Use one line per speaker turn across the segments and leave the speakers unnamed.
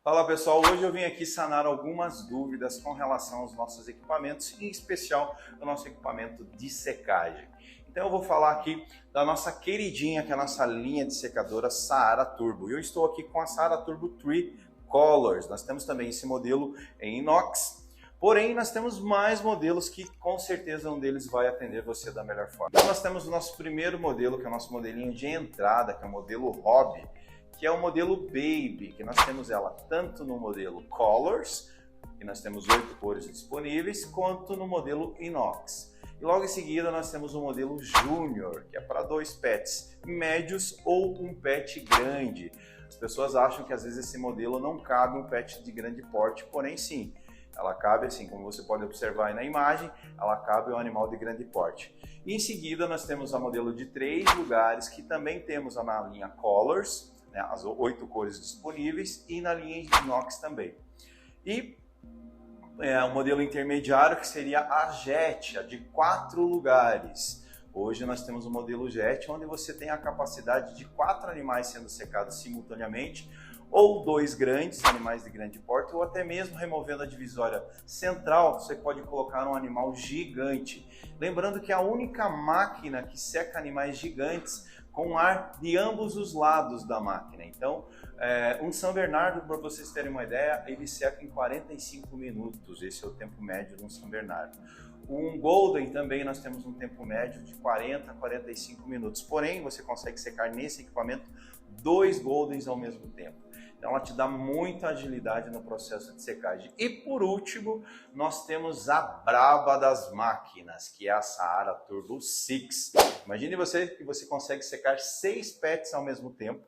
Fala pessoal, hoje eu vim aqui sanar algumas dúvidas com relação aos nossos equipamentos, em especial o nosso equipamento de secagem. Então eu vou falar aqui da nossa queridinha, que é a nossa linha de secadora Saara Turbo. Eu estou aqui com a Saara Turbo 3 Colors. Nós temos também esse modelo em inox, porém nós temos mais modelos que com certeza um deles vai atender você da melhor forma. Então nós temos o nosso primeiro modelo, que é o nosso modelinho de entrada, que é o modelo Hobby, que é o modelo Baby, que nós temos ela tanto no modelo Colors, que nós temos 8 cores disponíveis, quanto no modelo Inox. E logo em seguida nós temos o modelo Júnior, que é para 2 pets médios ou um pet grande. As pessoas acham que às vezes esse modelo não cabe um pet de grande porte, porém sim, ela cabe assim, como você pode observar aí na imagem, ela cabe um animal de grande porte. E em seguida nós temos a modelo de 3 lugares, que também temos na linha Colors, né, as 8 cores disponíveis, e na linha inox também. E o modelo intermediário, que seria a Jet, a de 4 lugares. Hoje nós temos o modelo Jet, onde você tem a capacidade de 4 animais sendo secados simultaneamente, ou 2 grandes, animais de grande porte, ou até mesmo removendo a divisória central, você pode colocar um animal gigante. Lembrando que é a única máquina que seca animais gigantes com ar de ambos os lados da máquina. Então, um São Bernardo, para vocês terem uma ideia, ele seca em 45 minutos. Esse é o tempo médio de um São Bernardo. Um Golden também nós temos um tempo médio de 40 a 45 minutos. Porém, você consegue secar nesse equipamento 2 Goldens ao mesmo tempo. Então ela te dá muita agilidade no processo de secagem. E por último, nós temos a braba das máquinas, que é a Saara Turbo 6. Imagine você que você consegue secar 6 pets ao mesmo tempo,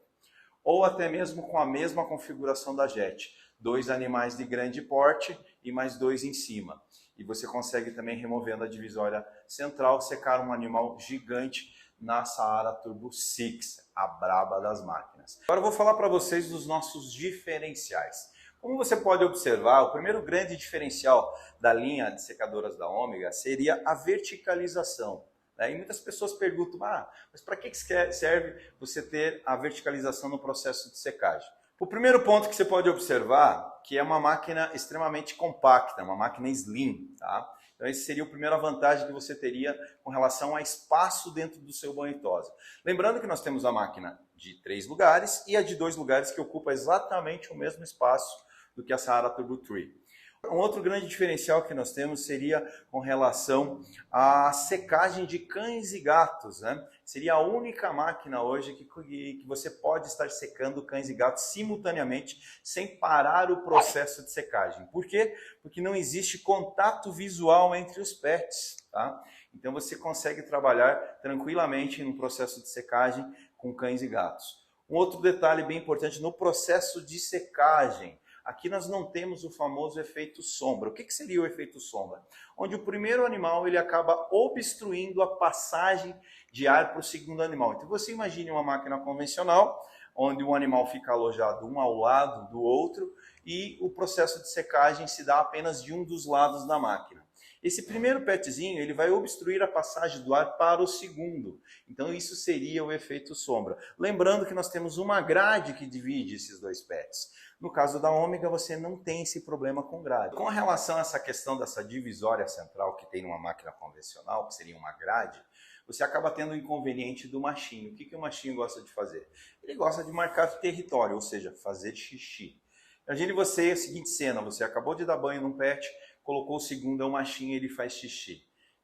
ou até mesmo com a mesma configuração da Jet. 2 animais de grande porte e mais 2 em cima. E você consegue também, removendo a divisória central, secar um animal gigante na Saara Turbo 6, a braba das máquinas. Agora eu vou falar para vocês dos nossos diferenciais. Como você pode observar, o primeiro grande diferencial da linha de secadoras da Ômega seria a verticalização. E muitas pessoas perguntam, mas para que serve você ter a verticalização no processo de secagem? O primeiro ponto que você pode observar, que é uma máquina extremamente compacta, uma máquina slim, tá? Então essa seria a primeira vantagem que você teria com relação a espaço dentro do seu banho e tosa. Lembrando que nós temos a máquina de 3 lugares e a de 2 lugares, que ocupa exatamente o mesmo espaço do que a Saara Turbo 3. Um outro grande diferencial que nós temos seria com relação à secagem de cães e gatos, né? Seria a única máquina hoje que você pode estar secando cães e gatos simultaneamente, sem parar o processo de secagem. Por quê? Porque não existe contato visual entre os pets, tá? Então você consegue trabalhar tranquilamente no processo de secagem com cães e gatos. Um outro detalhe bem importante no processo de secagem: aqui nós não temos o famoso efeito sombra. O que seria o efeito sombra? Onde o primeiro animal ele acaba obstruindo a passagem de ar para o segundo animal. Então você imagine uma máquina convencional, onde um animal fica alojado um ao lado do outro e o processo de secagem se dá apenas de um dos lados da máquina. Esse primeiro petzinho ele vai obstruir a passagem do ar para o segundo. Então isso seria o efeito sombra. Lembrando que nós temos uma grade que divide esses 2 pets. No caso da Ômega, você não tem esse problema com grade. Com relação a essa questão dessa divisória central que tem numa máquina convencional, que seria uma grade, você acaba tendo o inconveniente do machinho. O que o machinho gosta de fazer? Ele gosta de marcar território, ou seja, fazer xixi. Imagine você a seguinte cena: você acabou de dar banho num pet, colocou o segundo, é um machinho, e ele faz xixi.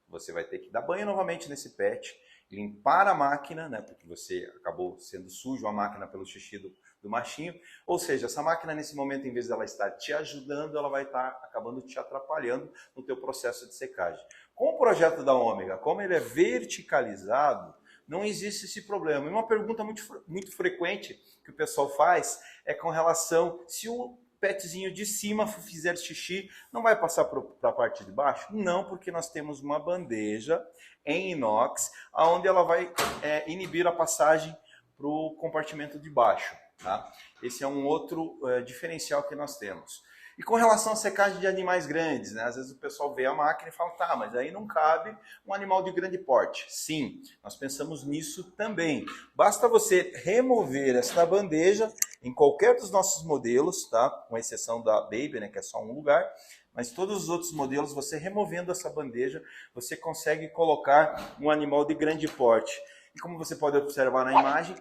Você vai ter que dar banho novamente nesse pet, limpar a máquina, né, porque você acabou sendo sujo a máquina pelo xixi do machinho. Ou seja, essa máquina nesse momento, em vez dela estar te ajudando, ela vai estar acabando te atrapalhando no teu processo de secagem. Com o projeto da Ômega, como ele é verticalizado, não existe esse problema. E uma pergunta muito frequente que o pessoal faz é com relação se o petzinho de cima fizer xixi, não vai passar para a parte de baixo? Não, porque nós temos uma bandeja em inox, onde ela vai inibir a passagem para o compartimento de baixo. Tá? Esse é um outro diferencial que nós temos. E com relação à secagem de animais grandes, né? Às vezes o pessoal vê a máquina e fala, tá, mas aí não cabe um animal de grande porte. Sim, nós pensamos nisso também. Basta você remover esta bandeja em qualquer dos nossos modelos, tá? Com exceção da Baby, né, que é só um lugar. Mas todos os outros modelos, você removendo essa bandeja, você consegue colocar um animal de grande porte. E como você pode observar na imagem,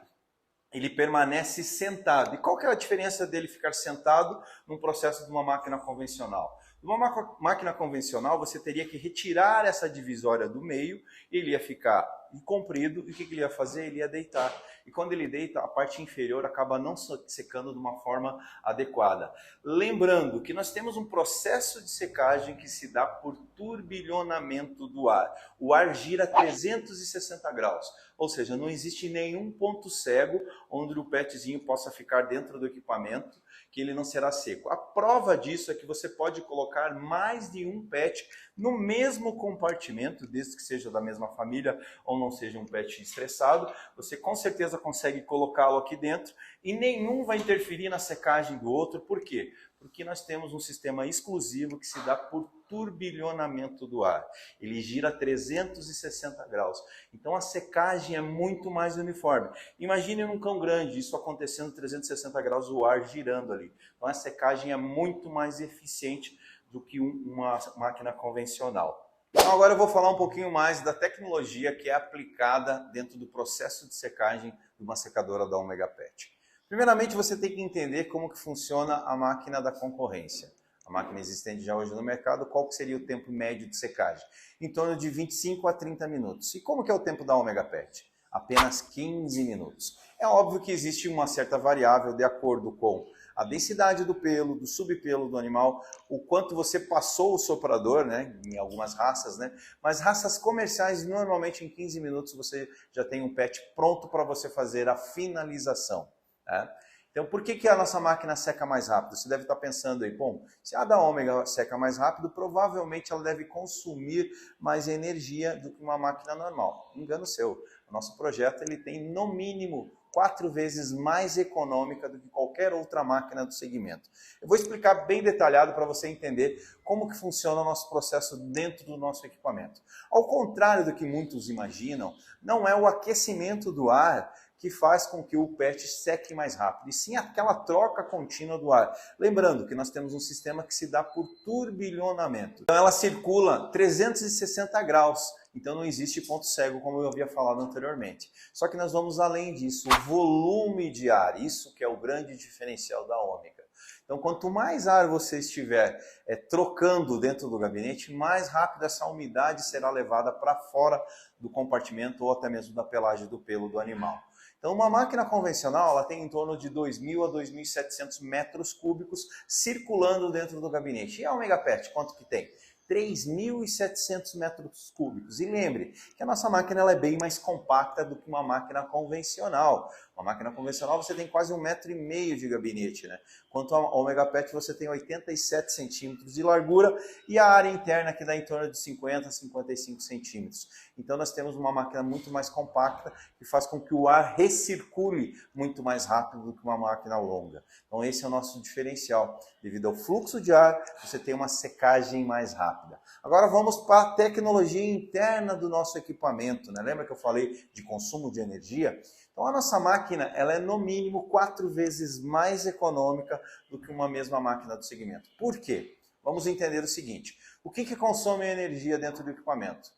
ele permanece sentado. E qual que é a diferença dele ficar sentado num processo de uma máquina convencional? Numa máquina convencional, você teria que retirar essa divisória do meio, ele ia ficar comprido, e o que ele ia fazer? Ele ia deitar. E quando ele deita, a parte inferior acaba não secando de uma forma adequada. Lembrando que nós temos um processo de secagem que se dá por turbilhonamento do ar. O ar gira 360 graus, ou seja, não existe nenhum ponto cego onde o petzinho possa ficar dentro do equipamento que ele não será seco. A prova disso é que você pode colocar mais de um pet no mesmo compartimento, desde que seja da mesma família ou não seja um pet estressado, você com certeza consegue colocá-lo aqui dentro e nenhum vai interferir na secagem do outro. Por quê? Porque nós temos um sistema exclusivo que se dá por turbilhonamento do ar. Ele gira 360 graus. Então a secagem é muito mais uniforme. Imagine num cão grande, isso acontecendo 360 graus, o ar girando ali. Então a secagem é muito mais eficiente do que uma máquina convencional. Então agora eu vou falar um pouquinho mais da tecnologia que é aplicada dentro do processo de secagem de uma secadora da Omega Pet. Primeiramente, você tem que entender como que funciona a máquina da concorrência. A máquina existente já hoje no mercado, qual que seria o tempo médio de secagem? Em torno de 25 a 30 minutos. E como que é o tempo da Omega Pet? Apenas 15 minutos. É óbvio que existe uma certa variável de acordo com a densidade do pelo, do subpelo do animal, o quanto você passou o soprador, né, em algumas raças, né, mas raças comerciais, normalmente em 15 minutos você já tem um pet pronto para você fazer a finalização. Né? Então, por que a nossa máquina seca mais rápido? Você deve estar pensando aí, bom, se a da Omega seca mais rápido, provavelmente ela deve consumir mais energia do que uma máquina normal. Engano seu. O nosso projeto ele tem, no mínimo, 4 vezes mais econômica do que qualquer outra máquina do segmento. Eu vou explicar bem detalhado para você entender como que funciona o nosso processo dentro do nosso equipamento. Ao contrário do que muitos imaginam, não é o aquecimento do ar que faz com que o pet seque mais rápido, e sim aquela troca contínua do ar. Lembrando que nós temos um sistema que se dá por turbilhonamento. Então ela circula 360 graus, então não existe ponto cego, como eu havia falado anteriormente. Só que nós vamos além disso, o volume de ar, isso que é o grande diferencial da Omega. Então, quanto mais ar você estiver trocando dentro do gabinete, mais rápido essa umidade será levada para fora do compartimento ou até mesmo da pelagem do pelo do animal. Então, uma máquina convencional ela tem em torno de 2.000 a 2.700 metros cúbicos circulando dentro do gabinete. E a Omega Pet, quanto que tem? 3.700 metros cúbicos. E lembre que a nossa máquina ela é bem mais compacta do que uma máquina convencional. Uma máquina convencional você tem quase 1,5 m de gabinete, né? Quanto a Omega Pet você tem 87 centímetros de largura e a área interna que dá em torno de 50 a 55 centímetros. Então nós temos uma máquina muito mais compacta que faz com que o ar recircule muito mais rápido do que uma máquina longa. Então esse é o nosso diferencial. Devido ao fluxo de ar, você tem uma secagem mais rápida. Agora vamos para a tecnologia interna do nosso equipamento, né? Lembra que eu falei de consumo de energia? Então a nossa máquina ela é no mínimo 4 vezes mais econômica do que uma mesma máquina do segmento. Por quê? Vamos entender o seguinte, o que consome energia dentro do equipamento?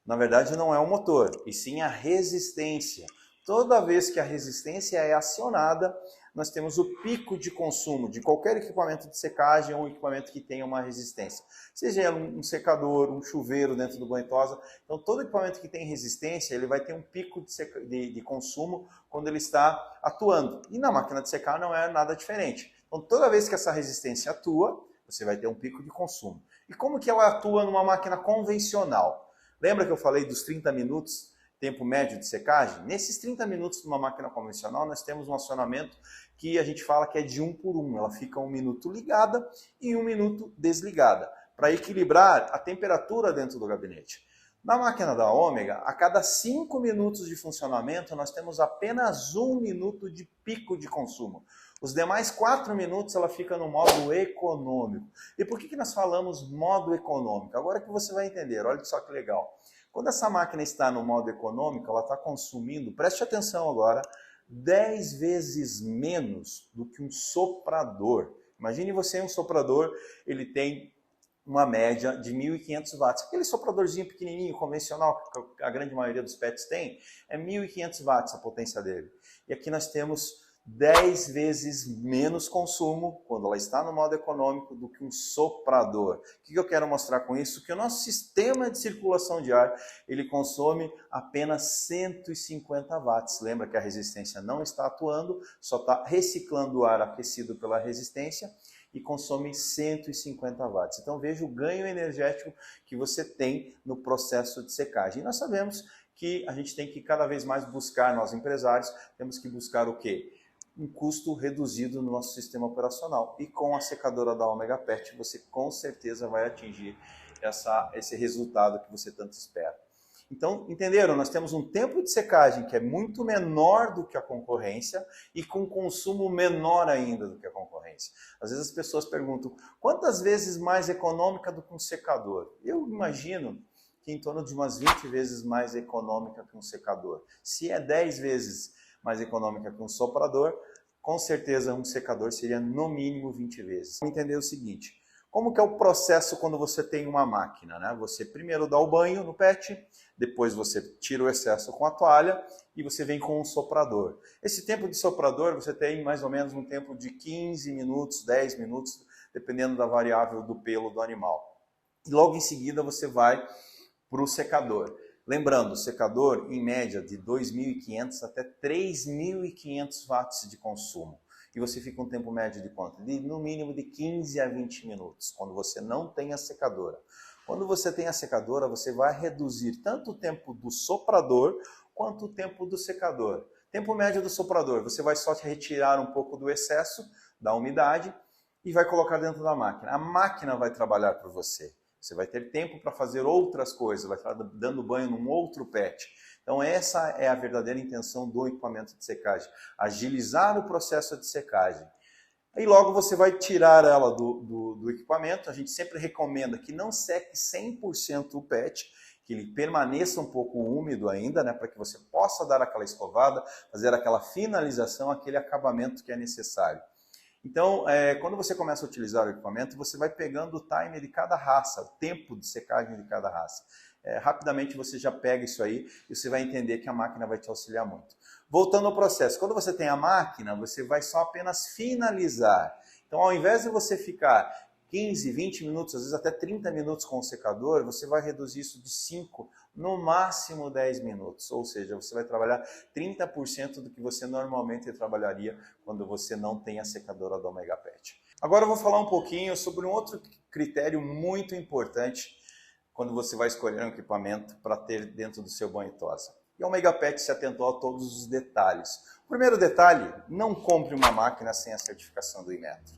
Na verdade não é o motor, e sim a resistência. Toda vez que a resistência é acionada, nós temos o pico de consumo de qualquer equipamento de secagem ou equipamento que tenha uma resistência. Seja um secador, um chuveiro dentro do banho-tosa. Então, todo equipamento que tem resistência, ele vai ter um pico de consumo quando ele está atuando. E na máquina de secar não é nada diferente. Então, toda vez que essa resistência atua, você vai ter um pico de consumo. E como que ela atua numa máquina convencional? Lembra que eu falei dos 30 minutos? Tempo médio de secagem, nesses 30 minutos de uma máquina convencional, nós temos um acionamento que a gente fala que é de 1 por 1. Ela fica 1 minuto ligada e 1 minuto desligada, para equilibrar a temperatura dentro do gabinete. Na máquina da Omega, a cada 5 minutos de funcionamento, nós temos apenas 1 minuto de pico de consumo. Os demais 4 minutos ela fica no modo econômico. E por que nós falamos modo econômico? Agora que você vai entender, olha só que legal. Quando essa máquina está no modo econômico, ela está consumindo, preste atenção agora, 10 vezes menos do que um soprador. Imagine você um soprador, ele tem uma média de 1.500 watts. Aquele sopradorzinho pequenininho, convencional, que a grande maioria dos pets tem, é 1.500 watts a potência dele. E aqui nós temos 10 vezes menos consumo, quando ela está no modo econômico, do que um soprador. O que eu quero mostrar com isso? Que o nosso sistema de circulação de ar, ele consome apenas 150 watts. Lembra que a resistência não está atuando, só está reciclando o ar aquecido pela resistência, e consome 150 watts. Então veja o ganho energético que você tem no processo de secagem. E nós sabemos que a gente tem que cada vez mais buscar, nós empresários, temos que buscar o quê? Um custo reduzido no nosso sistema operacional. E com a secadora da Omega Pet você com certeza vai atingir esse resultado que você tanto espera. Então, entenderam? Nós temos um tempo de secagem que é muito menor do que a concorrência e com consumo menor ainda do que a concorrência. Às vezes as pessoas perguntam, quantas vezes mais econômica do que um secador? Eu imagino que em torno de umas 20 vezes mais econômica que um secador. Se é 10 vezes mais econômica que um soprador, com certeza um secador seria no mínimo 20 vezes. Vamos entender o seguinte, como que é o processo quando você tem uma máquina, né? Você primeiro dá o banho no pet, depois você tira o excesso com a toalha e você vem com um soprador. Esse tempo de soprador você tem mais ou menos um tempo de 15 minutos, 10 minutos, dependendo da variável do pelo do animal. E logo em seguida você vai para o secador. Lembrando, o secador em média de 2.500 até 3.500 watts de consumo. E você fica um tempo médio de quanto? No mínimo de 15 a 20 minutos, quando você não tem a secadora. Quando você tem a secadora, você vai reduzir tanto o tempo do soprador quanto o tempo do secador. Tempo médio do soprador, você vai só retirar um pouco do excesso da umidade e vai colocar dentro da máquina. A máquina vai trabalhar por você. Você vai ter tempo para fazer outras coisas, vai estar dando banho num outro pet. Então essa é a verdadeira intenção do equipamento de secagem, agilizar o processo de secagem. Aí logo você vai tirar ela do equipamento, a gente sempre recomenda que não seque 100% o pet, que ele permaneça um pouco úmido ainda, né, para que você possa dar aquela escovada, fazer aquela finalização, aquele acabamento que é necessário. Então, quando você começa a utilizar o equipamento, você vai pegando o time de cada raça, o tempo de secagem de cada raça. Rapidamente você já pega isso aí e você vai entender que a máquina vai te auxiliar muito. Voltando ao processo, quando você tem a máquina, você vai só apenas finalizar. Então, ao invés de você ficar 15, 20 minutos, às vezes até 30 minutos com o secador, você vai reduzir isso de 5, no máximo 10 minutos. Ou seja, você vai trabalhar 30% do que você normalmente trabalharia quando você não tem a secadora da Omega Pet. Agora eu vou falar um pouquinho sobre um outro critério muito importante quando você vai escolher um equipamento para ter dentro do seu banho e tosa. E a Omega Pet se atentou a todos os detalhes. O primeiro detalhe, não compre uma máquina sem a certificação do Inmetro.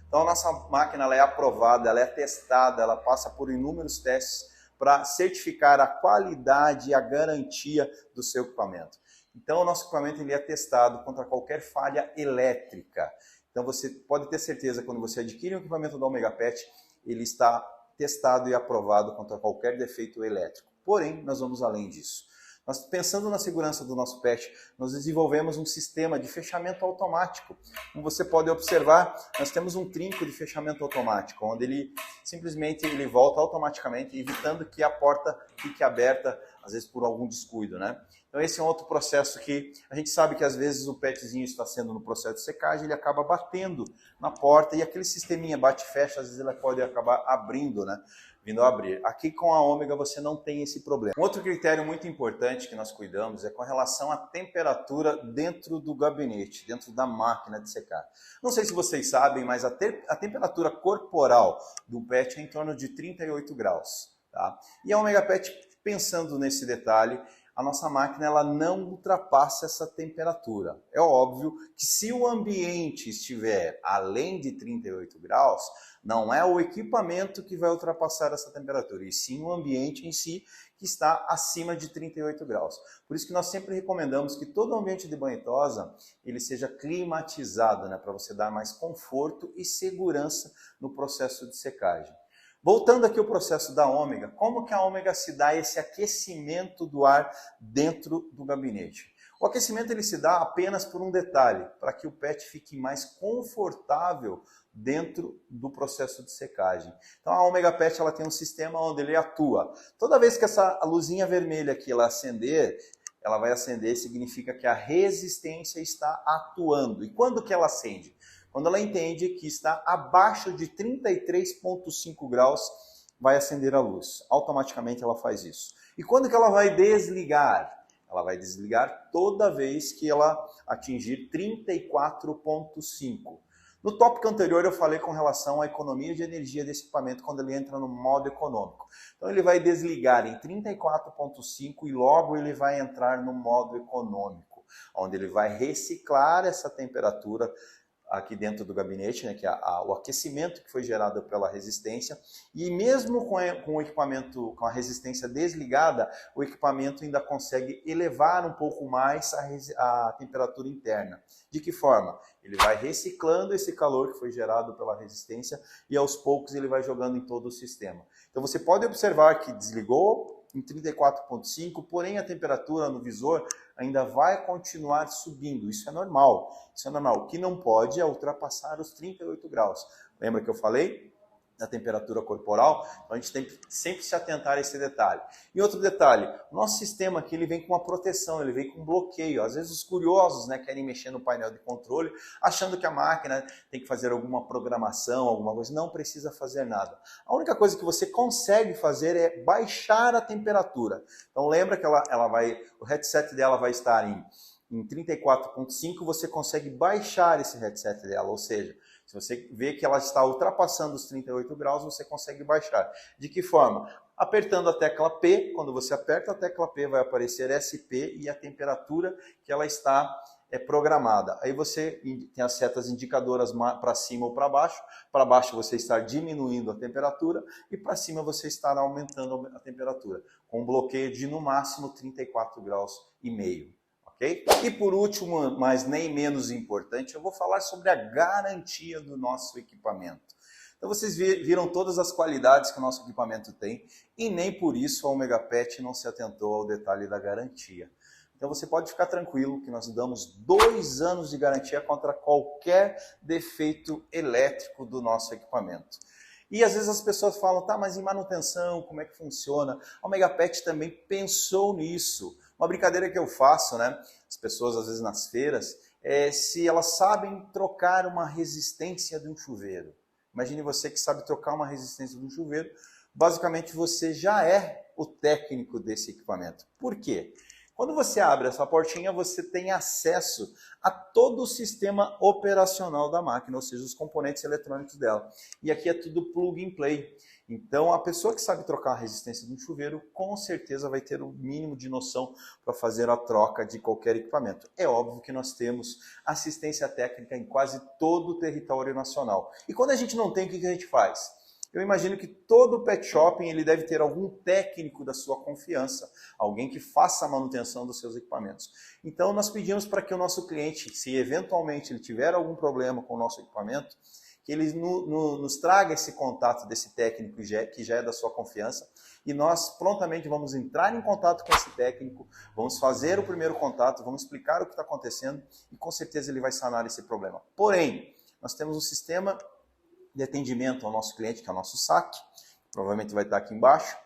Então a nossa máquina ela é aprovada, ela é testada, ela passa por inúmeros testes para certificar a qualidade e a garantia do seu equipamento. Então o nosso equipamento ele é testado contra qualquer falha elétrica. Então você pode ter certeza quando você adquire um equipamento da Omega Pet, ele está testado e aprovado contra qualquer defeito elétrico. Porém, nós vamos além disso. Nós, pensando na segurança do nosso pet, nós desenvolvemos um sistema de fechamento automático. Como você pode observar, nós temos um trinco de fechamento automático, onde ele simplesmente volta automaticamente, evitando que a porta fique aberta, às vezes por algum descuido, né? Então esse é um outro processo que a gente sabe que às vezes o petzinho está sendo no processo de secagem, ele acaba batendo na porta e aquele sisteminha bate e fecha, às vezes ele pode acabar abrindo, né? Vindo a abrir. Aqui com a Ômega você não tem esse problema. Um outro critério muito importante que nós cuidamos é com relação à temperatura dentro do gabinete, dentro da máquina de secar. Não sei se vocês sabem, mas a temperatura corporal do pet é em torno de 38 graus. Tá? E a Omega Pet, pensando nesse detalhe, a nossa máquina ela não ultrapassa essa temperatura. É óbvio que se o ambiente estiver além de 38 graus, não é o equipamento que vai ultrapassar essa temperatura, e sim o ambiente em si que está acima de 38 graus. Por isso que nós sempre recomendamos que todo o ambiente de banho e tosa ele seja climatizado, né, para você dar mais conforto e segurança no processo de secagem. Voltando aqui ao processo da Ômega, como que a Ômega se dá esse aquecimento do ar dentro do gabinete? O aquecimento ele se dá apenas por um detalhe, para que o pet fique mais confortável dentro do processo de secagem. Então a Ômega Pet ela tem um sistema onde ele atua. Toda vez que essa luzinha vermelha aqui ela acender, ela vai acender, significa que a resistência está atuando. E quando que ela acende? Quando ela entende que está abaixo de 33,5 graus, vai acender a luz. Automaticamente ela faz isso. E quando que ela vai desligar? Ela vai desligar toda vez que ela atingir 34,5. No tópico anterior eu falei com relação à economia de energia desse equipamento quando ele entra no modo econômico. Então ele vai desligar em 34,5 e logo ele vai entrar no modo econômico, onde ele vai reciclar essa temperatura aqui dentro do gabinete, né, que é o aquecimento que foi gerado pela resistência, e mesmo com o equipamento, com a resistência desligada, o equipamento ainda consegue elevar um pouco mais a temperatura interna. De que forma? Ele vai reciclando esse calor que foi gerado pela resistência e aos poucos ele vai jogando em todo o sistema. Então você pode observar que desligou em 34,5, porém a temperatura no visor ainda vai continuar subindo. Isso é normal. Isso é normal. O que não pode é ultrapassar os 38 graus. Lembra que eu falei da temperatura corporal? Então a gente tem que sempre se atentar a esse detalhe. E outro detalhe, o nosso sistema aqui ele vem com uma proteção, ele vem com um bloqueio. Às vezes os curiosos, né, querem mexer no painel de controle, achando que a máquina tem que fazer alguma programação, alguma coisa. Não precisa fazer nada. A única coisa que você consegue fazer é baixar a temperatura. Então lembra que o headset dela vai estar em 34,5, você consegue baixar esse headset dela, ou seja, se você vê que ela está ultrapassando os 38 graus, você consegue baixar. De que forma? Apertando a tecla P, quando você aperta a tecla P, vai aparecer SP e a temperatura que ela está programada. Aí você tem as setas indicadoras para cima ou para baixo. Para baixo você está diminuindo a temperatura e para cima você estará aumentando a temperatura, com um bloqueio de no máximo 34 graus e meio. Okay? E por último, mas nem menos importante, eu vou falar sobre a garantia do nosso equipamento. Então vocês viram todas as qualidades que o nosso equipamento tem e nem por isso a Ômega Pet não se atentou ao detalhe da garantia. Então você pode ficar tranquilo que nós damos 2 anos de garantia contra qualquer defeito elétrico do nosso equipamento. E às vezes as pessoas falam, tá, mas em manutenção, como é que funciona? A Ômega Pet também pensou nisso. Uma brincadeira que eu faço, né? As pessoas às vezes nas feiras, se elas sabem trocar uma resistência de um chuveiro. Imagine você que sabe trocar uma resistência de um chuveiro, basicamente você já é o técnico desse equipamento. Por quê? Quando você abre essa portinha, você tem acesso a todo o sistema operacional da máquina, ou seja, os componentes eletrônicos dela. E aqui é tudo plug and play. Então, a pessoa que sabe trocar a resistência de um chuveiro, com certeza vai ter o mínimo de noção para fazer a troca de qualquer equipamento. É óbvio que nós temos assistência técnica em quase todo o território nacional. E quando a gente não tem, o que a gente faz? Eu imagino que todo pet shopping ele deve ter algum técnico da sua confiança, alguém que faça a manutenção dos seus equipamentos. Então nós pedimos para que o nosso cliente, se eventualmente ele tiver algum problema com o nosso equipamento, que ele nos traga esse contato desse técnico que já é da sua confiança, e nós prontamente vamos entrar em contato com esse técnico, vamos fazer o primeiro contato, vamos explicar o que está acontecendo e com certeza ele vai sanar esse problema. Porém, nós temos um sistema de atendimento ao nosso cliente, que é o nosso saque, provavelmente vai estar aqui embaixo,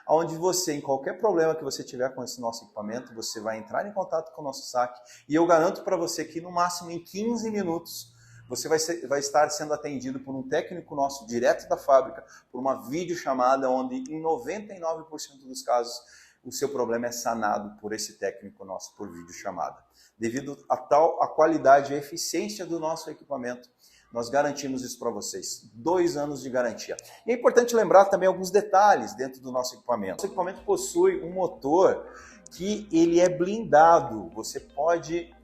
onde você, em qualquer problema que você tiver com esse nosso equipamento, você vai entrar em contato com o nosso saque, e eu garanto para você que no máximo em 15 minutos, você vai estar sendo atendido por um técnico nosso direto da fábrica, por uma videochamada, onde em 99% dos casos o seu problema é sanado por esse técnico nosso por videochamada. Devido a qualidade e a eficiência do nosso equipamento, nós garantimos isso para vocês, 2 anos de garantia. E é importante lembrar também alguns detalhes dentro do nosso equipamento. Nosso equipamento possui um motor que ele é blindado. Você pode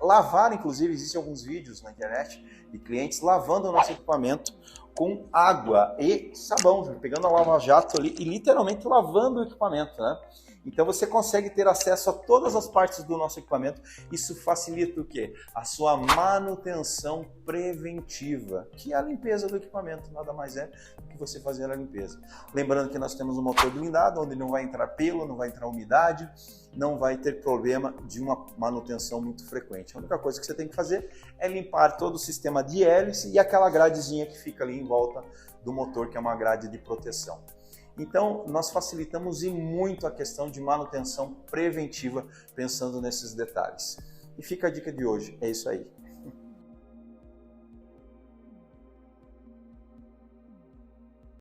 lavar, inclusive, existem alguns vídeos na internet de clientes lavando o nosso equipamento com água e sabão, pegando a lava-jato ali e literalmente lavando o equipamento, né? Então você consegue ter acesso a todas as partes do nosso equipamento. Isso facilita o quê? A sua manutenção preventiva, que é a limpeza do equipamento, nada mais é do que você fazer a limpeza. Lembrando que nós temos um motor blindado, onde não vai entrar pelo, não vai entrar umidade, não vai ter problema de uma manutenção muito frequente. A única coisa que você tem que fazer é limpar todo o sistema de hélice e aquela gradezinha que fica ali em volta do motor, que é uma grade de proteção. Então, nós facilitamos e muito a questão de manutenção preventiva, pensando nesses detalhes. E fica a dica de hoje, é isso aí.